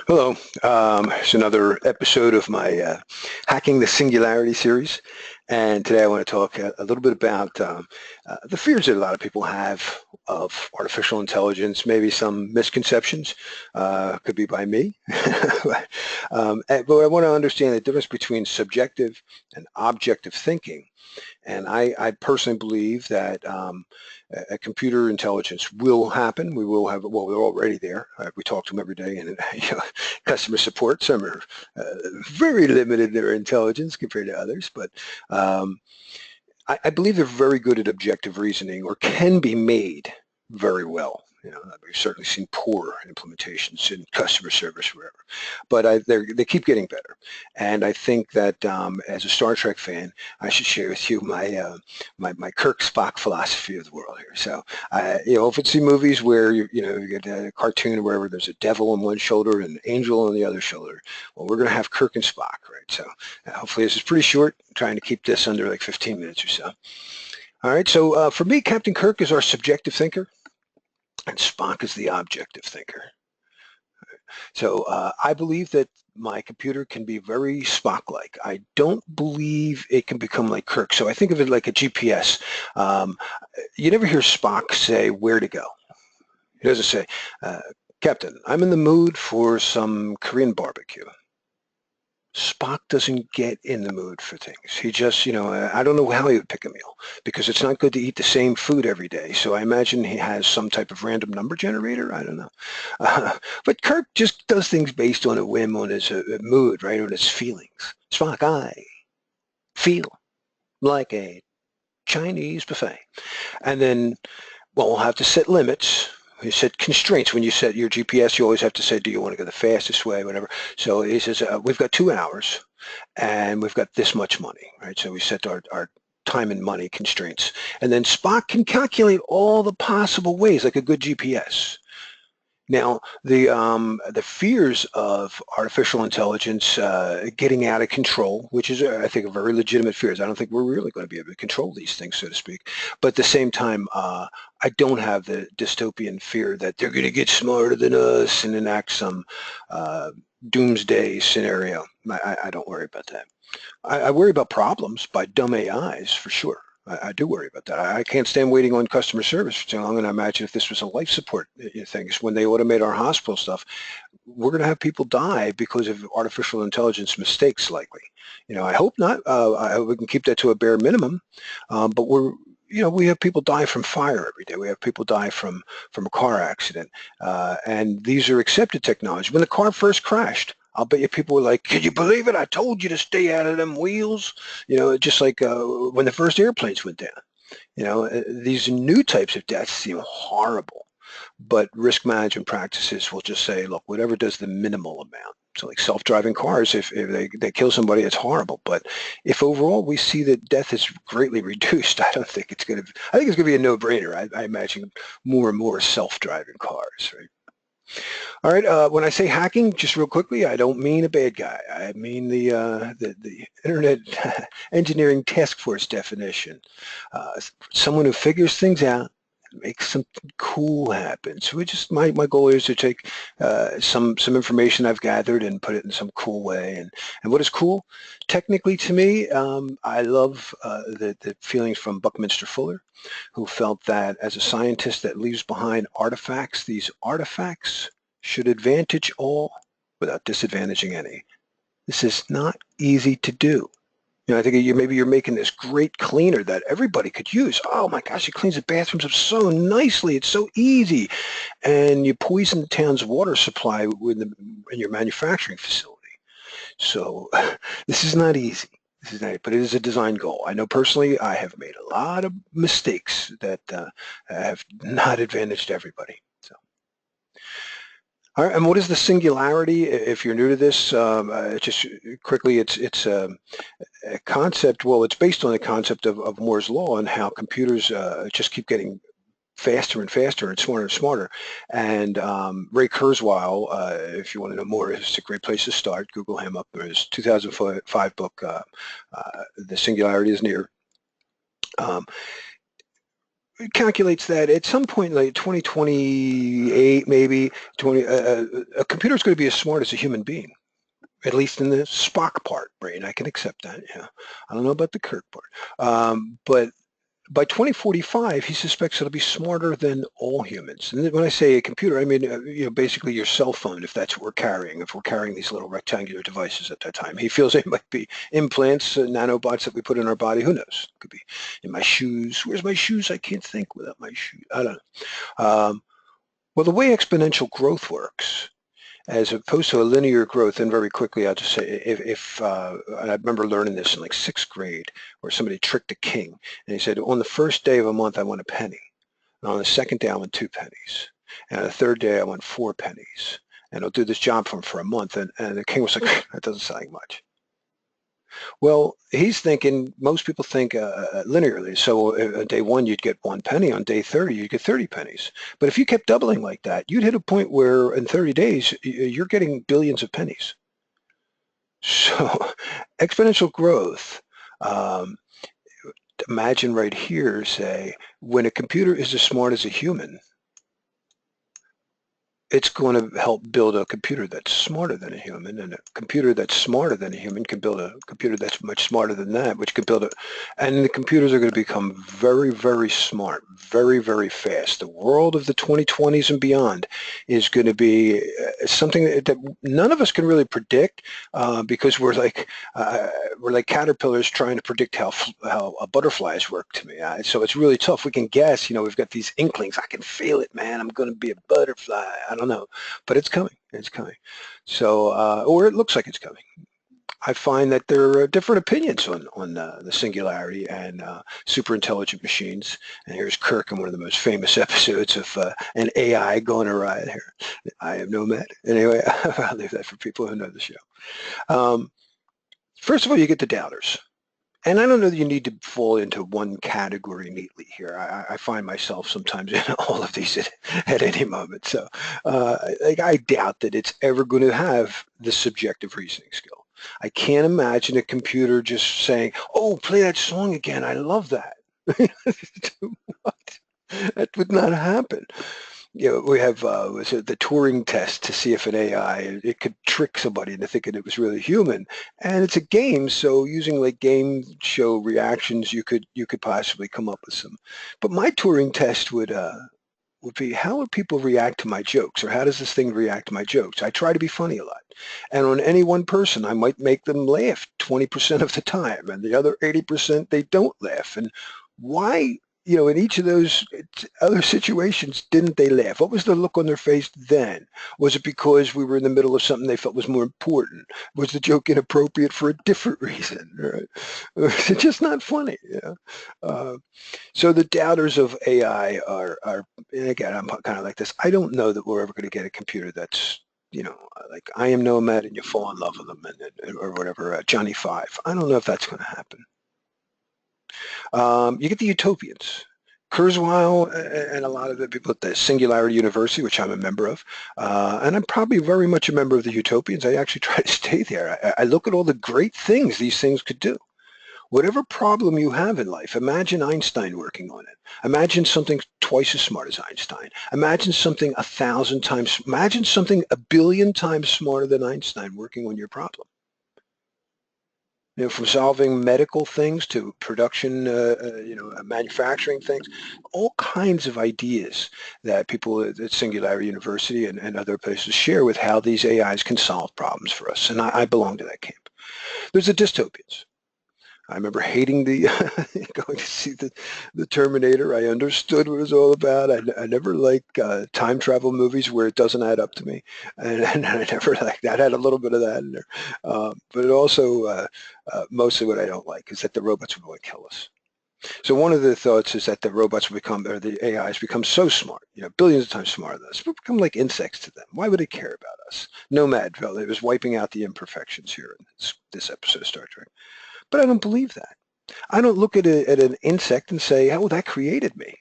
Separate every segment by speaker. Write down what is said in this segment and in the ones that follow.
Speaker 1: Hello. It's another episode of my Hacking the Singularity series. And today I want to talk a little bit about the fears that a lot of people have of artificial intelligence, maybe some misconceptions, could be by me. But I want to understand the difference between subjective and objective thinking. And I personally believe that a computer intelligence will happen. We will have, well, we're already there. We talk to them every day, and customer support, some are very limited in their intelligence compared to others, but um, I believe they're very good at objective reasoning, or can be made very well. We've certainly seen poor implementations in customer service, wherever, but they keep getting better. And I think that as a Star Trek fan, I should share with you my Kirk Spock philosophy of the world here. So, if it's the movies where you get a cartoon or wherever, there's a devil on one shoulder and an angel on the other shoulder. Well, we're going to have Kirk and Spock, right? So, hopefully this is pretty short. I'm trying to keep this under like 15 minutes or so. All right. So for me, Captain Kirk is our subjective thinker, and Spock is the objective thinker. So I believe that my computer can be very Spock-like. I don't believe it can become like Kirk. So I think of it like a GPS. Um, you never hear Spock say where to go. He doesn't say, Captain, I'm in the mood for some Korean barbecue. Spock doesn't get in the mood for things. He just, I don't know how he would pick a meal, because it's not good to eat the same food every day. So I imagine he has some type of random number generator. I don't know. But Kirk just does things based on a whim, on his mood, right, on his feelings. Spock, I feel like a Chinese buffet. And then, well, we'll have to set limits. You set constraints. When you set your GPS, you always have to say, do you want to go the fastest way, whatever. So he says, we've got 2 hours and we've got this much money, right? So we set our time and money constraints. And then Spock can calculate all the possible ways, like a good GPS. Now, the fears of artificial intelligence getting out of control, which is, I think, a very legitimate fears. I don't think we're really going to be able to control these things, so to speak. But at the same time, I don't have the dystopian fear that they're going to get smarter than us and enact some doomsday scenario. I don't worry about that. I worry about problems by dumb AIs, for sure. I do worry about that. I can't stand waiting on customer service for too long. And I imagine if this was a life support thing, when they automate our hospital stuff, we're going to have people die because of artificial intelligence mistakes, likely. I hope not. I hope we can keep that to a bare minimum. But we have people die from fire every day. We have people die from a car accident. And these are accepted technology. When the car first crashed, I'll bet you people were like, "Can you believe it? I told you to stay out of them wheels." Just like when the first airplanes went down. These new types of deaths seem horrible, but risk management practices will just say, look, whatever does the minimal amount. So like self-driving cars, if they kill somebody, it's horrible. But if overall we see that death is greatly reduced, I don't think it's going to, I think it's going to be a no-brainer. I imagine more and more self-driving cars, right? All right. When I say hacking, just real quickly, I don't mean a bad guy. I mean the Internet Engineering Task Force definition. Someone who figures things out, make something cool happen. So my goal is to take some information I've gathered and put it in some cool way. And what is cool? Technically, to me, I love the feelings from Buckminster Fuller, who felt that as a scientist that leaves behind artifacts, these artifacts should advantage all without disadvantaging any. This is not easy to do. I think maybe you're making this great cleaner that everybody could use. Oh my gosh, it cleans the bathrooms up so nicely. It's so easy. And you poison the town's water supply in your manufacturing facility. So this is not easy. This is not, but it is a design goal. I know personally I have made a lot of mistakes that have not advantaged everybody. So. All right, and what is the singularity? If you're new to this, just quickly, it's a concept. Well, it's based on the concept of Moore's law and how computers just keep getting faster and faster and smarter and smarter. And Ray Kurzweil, if you want to know more, it's a great place to start. Google him up. His 2005 book, The Singularity is Near. Um, it calculates that at some point, like 2028, maybe 20, a computer is going to be as smart as a human being. At least in the Spock part, brain, I can accept that. Yeah, I don't know about the Kirk part, but by 2045, he suspects it'll be smarter than all humans. And when I say a computer, I mean basically your cell phone, if that's what we're carrying. If we're carrying these little rectangular devices at that time, he feels they might be implants, nanobots that we put in our body. Who knows? Could be in my shoes. Where's my shoes? I can't think without my shoes. I don't know. Well, the way exponential growth works, as opposed to a linear growth, and very quickly I'll just say, if and I remember learning this in like sixth grade, where somebody tricked a king, and he said, on the first day of a month I want a penny, and on the second day I want 2 pennies, and on the third day I want 4 pennies, and I'll do this job for him for a month, and the king was like, that doesn't sound like much. Well, he's thinking, most people think linearly. So on day one, you'd get 1 penny. On day 30, you'd get 30 pennies. But if you kept doubling like that, you'd hit a point where in 30 days, you're getting billions of pennies. So exponential growth, um, imagine right here, say, when a computer is as smart as a human, it's going to help build a computer that's smarter than a human, and a computer that's smarter than a human can build a computer that's much smarter than that, which can build and the computers are going to become very, very smart, very, very fast. The world of the 2020s and beyond is going to be something that none of us can really predict, because we're like caterpillars trying to predict how butterflies work to me. So it's really tough. We can guess, we've got these inklings. I can feel it, man. I'm going to be a butterfly. I don't know, but it's coming. It's coming. So, or it looks like it's coming. I find that there are different opinions on the Singularity and super intelligent machines. And here's Kirk in one of the most famous episodes of an AI going awry here. I am nomad. Anyway, I'll leave that for people who know the show. First of all, you get the doubters. And I don't know that you need to fall into one category neatly here. I find myself sometimes in all of these at any moment. So I doubt that it's ever going to have the subjective reasoning skill. I can't imagine a computer just saying, oh, play that song again. I love that. What? That would not happen. We have was it the Turing test to see if an AI it could trick somebody into thinking it was really human, and it's a game. So using like game show reactions, you could possibly come up with some. But my Turing test would be, how would people react to my jokes, or how does this thing react to my jokes? I try to be funny a lot, and on any one person, I might make them laugh 20% of the time, and the other 80% they don't laugh. And why? In each of those other situations, didn't they laugh? What was the look on their face then? Was it because we were in the middle of something they felt was more important? Was the joke inappropriate for a different reason? Right? Was it just not funny? Uh, so the doubters of AI are, and again, I'm kind of like this. I don't know that we're ever going to get a computer that's, like I am nomad and you fall in love with them, or whatever, Johnny Five. I don't know if that's going to happen. You get the utopians. Kurzweil and a lot of the people at the Singularity University, which I'm a member of, and I'm probably very much a member of the utopians. I actually try to stay there. I look at all the great things these things could do. Whatever problem you have in life, imagine Einstein working on it. Imagine something twice as smart as Einstein. Imagine something 1,000 times, imagine something 1 billion times smarter than Einstein working on your problem. From solving medical things to production, manufacturing things, all kinds of ideas that people at Singularity University and other places share with how these AIs can solve problems for us. And I belong to that camp. There's the dystopians. I remember hating going to see the Terminator. I understood what it was all about. I never like time travel movies where it doesn't add up to me, and I never like that. Had a little bit of that in there, but it also mostly what I don't like is that the robots will really kill us. So one of the thoughts is that the robots will become, or the AIs become so smart, billions of times smarter than us. We'll become like insects to them. Why would they care about us? Nomadville, it was wiping out the imperfections here in this episode of Star Trek. But I don't believe that. I don't look at an insect and say, oh, that created me.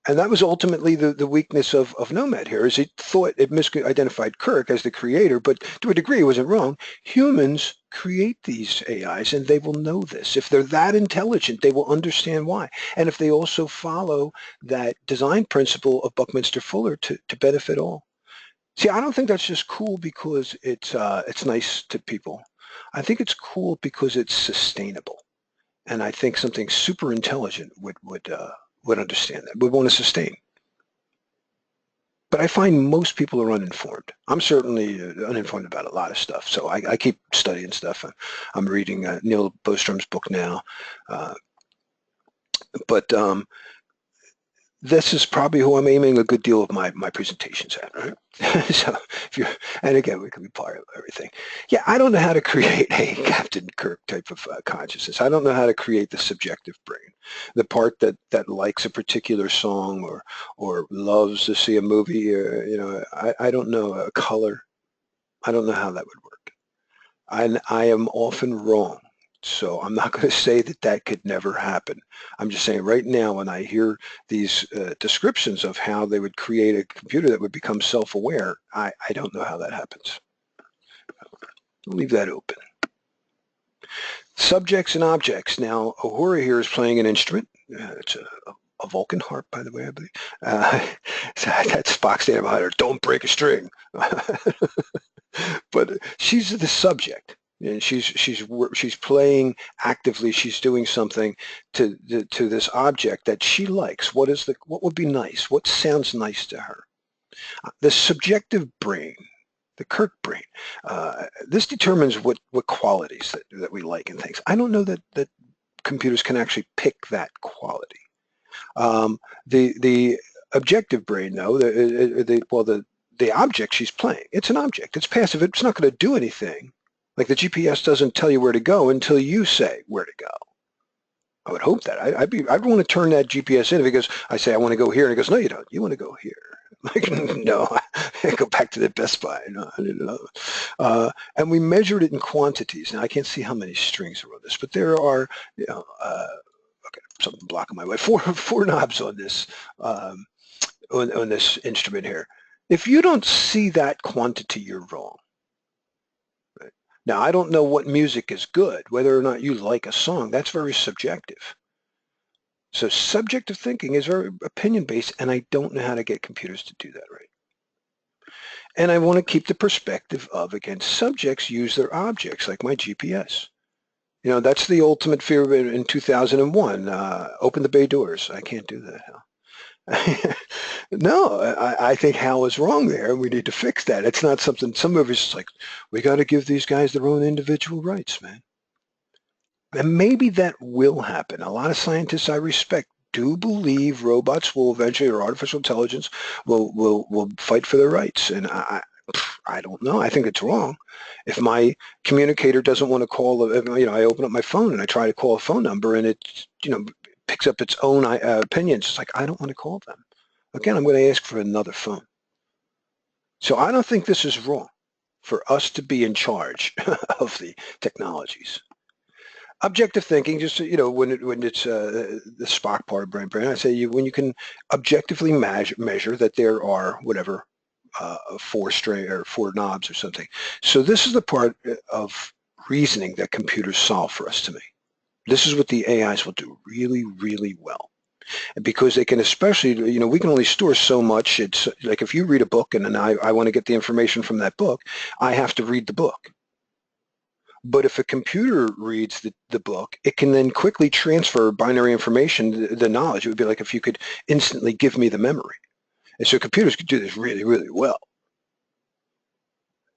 Speaker 1: And that was ultimately the weakness of Nomad here, is it thought it misidentified Kirk as the creator, but to a degree it wasn't wrong. Humans create these AIs and they will know this. If they're that intelligent, they will understand why. And if they also follow that design principle of Buckminster Fuller to benefit all. See, I don't think that's just cool because it's nice to people. I think it's cool because it's sustainable. And I think something super intelligent would understand that, would want to sustain. But I find most people are uninformed. I'm certainly uninformed about a lot of stuff, so I keep studying stuff. I'm reading Neil Bostrom's book now, but this is probably who I'm aiming a good deal of my presentations at, right? So if you're, and again, we can be part of everything. Yeah, I don't know how to create a Captain Kirk type of consciousness. I don't know how to create the subjective brain, the part that likes a particular song or loves to see a movie. Or, I don't know a color. I don't know how that would work. I am often wrong. So I'm not going to say that could never happen. I'm just saying right now when I hear these descriptions of how they would create a computer that would become self-aware, I don't know how that happens. I'll leave that open. Subjects and objects. Now, Uhura here is playing an instrument. It's a Vulcan harp, by the way, I believe. That's Spock standing behind her. Don't break a string. But she's the subject. And she's playing actively. She's doing something to this object that she likes. What would be nice? What sounds nice to her? The subjective brain, the Kirk brain. This determines what qualities that we like in things. I don't know that computers can actually pick that quality. The objective brain, though, the object she's playing, it's an object. It's passive. It's not going to do anything. Like the GPS doesn't tell you where to go until you say where to go. I would hope that. I'd want to turn that GPS in because I say I want to go here, and it goes, no, you don't. You want to go here. Like, no, I go back to the Best Buy. No, I didn't know. And we measured it in quantities. Now I can't see how many strings are on this, but there are, okay, something blocking my way. Four knobs on this on this instrument here. If you don't see that quantity, you're wrong. Now, I don't know what music is good, whether or not you like a song. That's very subjective. So subjective thinking is very opinion-based, and I don't know how to get computers to do that right. And I want to keep the perspective of, again, subjects use their objects, like my GPS. That's the ultimate fear in 2001. Open the bay doors. I can't do that, Hal. No, I think Hal is wrong there, and we need to fix that. It's not something, some movies, it's like, we got to give these guys their own individual rights, man. And maybe that will happen. A lot of scientists I respect do believe robots will eventually, or artificial intelligence will fight for their rights. And I don't know. I think it's wrong. If my communicator doesn't want to call, I open up my phone and I try to call a phone number and it, picks up its own opinions. It's like, I don't want to call them. Again, I'm going to ask for another phone. So I don't think this is wrong for us to be in charge of the technologies. Objective thinking, just when it's the Spock part of brain, I say when you can objectively measure that there are whatever four knobs or something. So this is the part of reasoning that computers solve for us to me. This is what the AIs will do really, really well. And because they can especially, we can only store so much. It's like if you read a book and then I want to get the information from that book, I have to read the book. But if a computer reads the book, it can then quickly transfer binary information, the knowledge. It would be like if you could instantly give me the memory. And so computers could do this really, really well.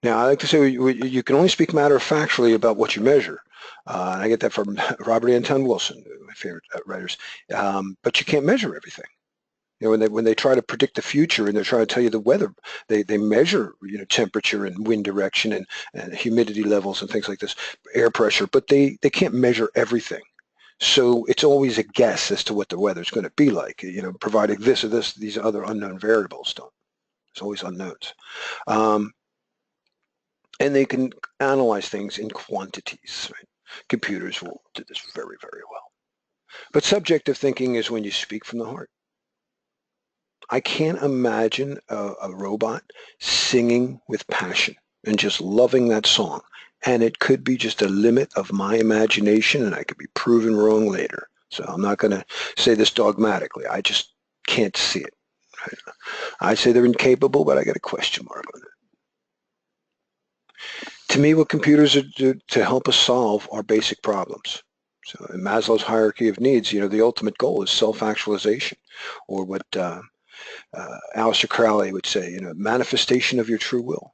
Speaker 1: Now, I like to say you can only speak matter-of-factually about what you measure. And I get that from Robert Anton Wilson, my favorite writers. But you can't measure everything. When they try to predict the future and they're trying to tell you the weather, they measure temperature and wind direction and humidity levels and things like this, air pressure, but they can't measure everything. So it's always a guess as to what the weather's going to be like, providing this or this, these other unknown variables don't. It's always unknowns. And they can analyze things in quantities. Right? Computers will do this very, very well. But subjective thinking is when you speak from the heart. I can't imagine a robot singing with passion and just loving that song. And it could be just a limit of my imagination, and I could be proven wrong later. So I'm not going to say this dogmatically. I just can't see it. I say they're incapable, but I got a question mark on it. To me, what computers are to help us solve our basic problems. So in Maslow's hierarchy of needs, the ultimate goal is self-actualization, or what Aleister Crowley would say, manifestation of your true will.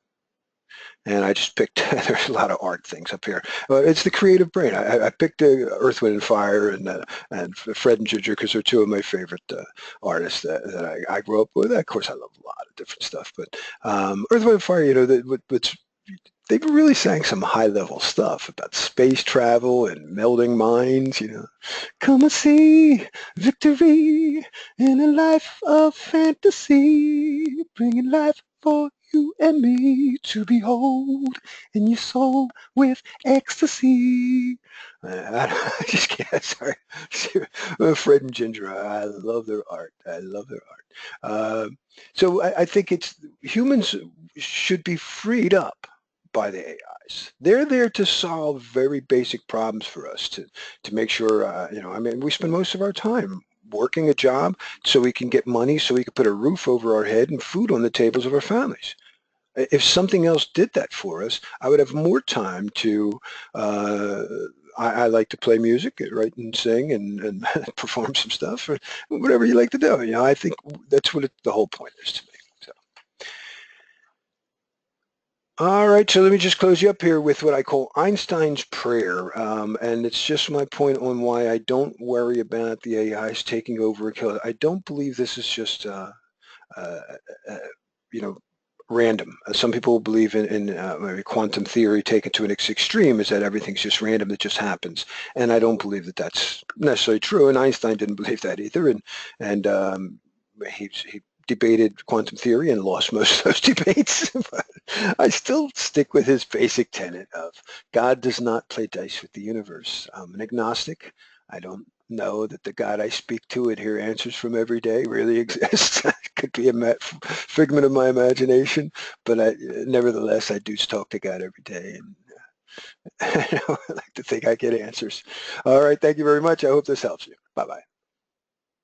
Speaker 1: And I just picked, there's a lot of art things up here. It's the creative brain. I picked Earth, Wind, and Fire and Fred and Ginger because they're two of my favorite artists that I grew up with. Of course, I love a lot of different stuff, but Earth, Wind, and Fire, what's they really sang some high-level stuff about space travel and melding minds. Come and see victory in a life of fantasy, bringing life for you and me to behold in your soul with ecstasy. I just can't, sorry. Fred and Ginger, I love their art. I love their art. So I think humans should be freed up by the AIs. They're there to solve very basic problems for us, to make sure, we spend most of our time working a job so we can get money, so we can put a roof over our head and food on the tables of our families. If something else did that for us, I would have more time to, I like to play music, write and sing and perform some stuff, or whatever you like to do. I think that's what the whole point is to me. So. All right, so let me just close you up here with what I call Einstein's prayer, and it's just my point on why I don't worry about the AIs taking over and killing. I don't believe this is just, uh, uh, you know, random. Some people believe in maybe quantum theory taken to an extreme, is that everything's just random, that just happens, and I don't believe that that's necessarily true. And Einstein didn't believe that either, and he debated quantum theory and lost most of those debates. But I still stick with his basic tenet of God does not play dice with the universe. I'm an agnostic. I don't know that the God I speak to and hear answers from every day really exists. It could be a figment of my imagination, but nevertheless, I do talk to God every day, and I like to think I get answers. All right, thank you very much. I hope this helps you. Bye-bye.